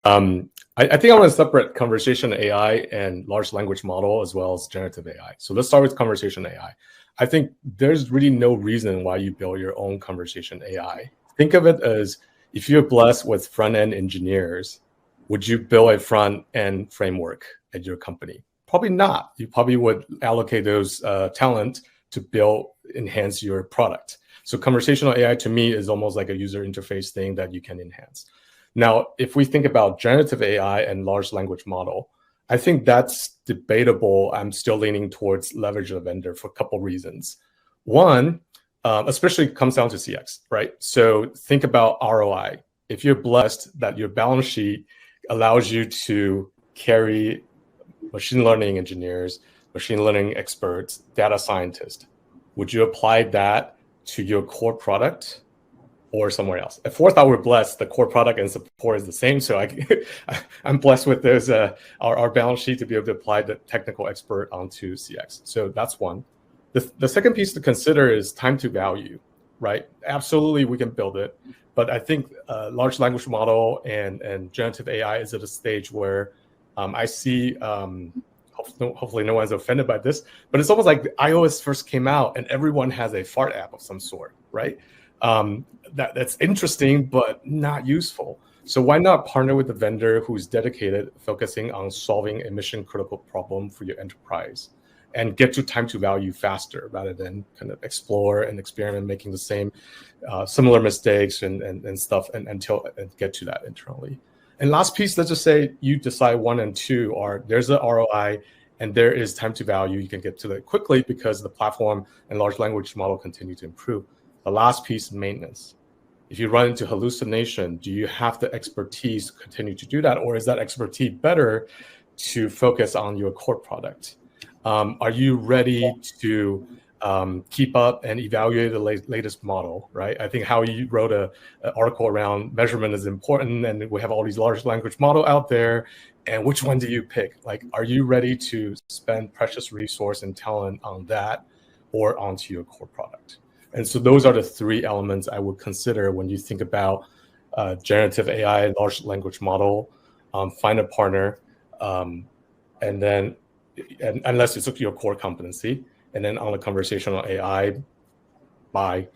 I think I want to separate conversational AI and large language model as well as generative AI. So let's start with conversational AI. I think there's really no reason why you build your own conversation AI. Think of it as if you're blessed with front-end engineers, would you build a front-end framework at your company? Probably not. You probably would allocate those talent to enhance your product. So conversational AI to me is almost like a user interface thing that you can enhance. Now, if we think about generative AI and large language model, I think that's debatable. I'm still leaning towards leverage a vendor for a couple of reasons. One, especially comes down to CX, right? So think about ROI. If you're blessed that your balance sheet allows you to carry machine learning engineers, machine learning experts, data scientists, would you apply that to your core product or somewhere else? If fourth, we're blessed, the core product and support is the same. So I'm blessed with those our balance sheet to be able to apply the technical expert onto CX. So that's one. The second piece to consider is time to value, right? Absolutely, we can build it. But I think large language model and generative AI is at a stage where I see, hopefully no one's offended by this, but it's almost like iOS first came out and everyone has a fart app of some sort, right? That's interesting, but not useful. So why not partner with a vendor who's dedicated, focusing on solving a mission critical problem for your enterprise and get to time to value faster rather than kind of explore and experiment, making the same similar mistakes and stuff until get to that internally. And last piece, let's just say you decide 1 and 2 are there's an ROI and there is time to value. You can get to that quickly because the platform and large language model continue to improve. The last piece, maintenance. If you run into hallucination, do you have the expertise to continue to do that? Or is that expertise better to focus on your core product? Are you ready to keep up and evaluate the latest model, right? I think how you wrote an article around measurement is important, and we have all these large language model out there, and which one do you pick? Like, are you ready to spend precious resource and talent on that or onto your core product? And so those are the 3 elements I would consider when you think about generative AI, large language model, find a partner, and then unless it's your core competency, and then on the conversational AI, buy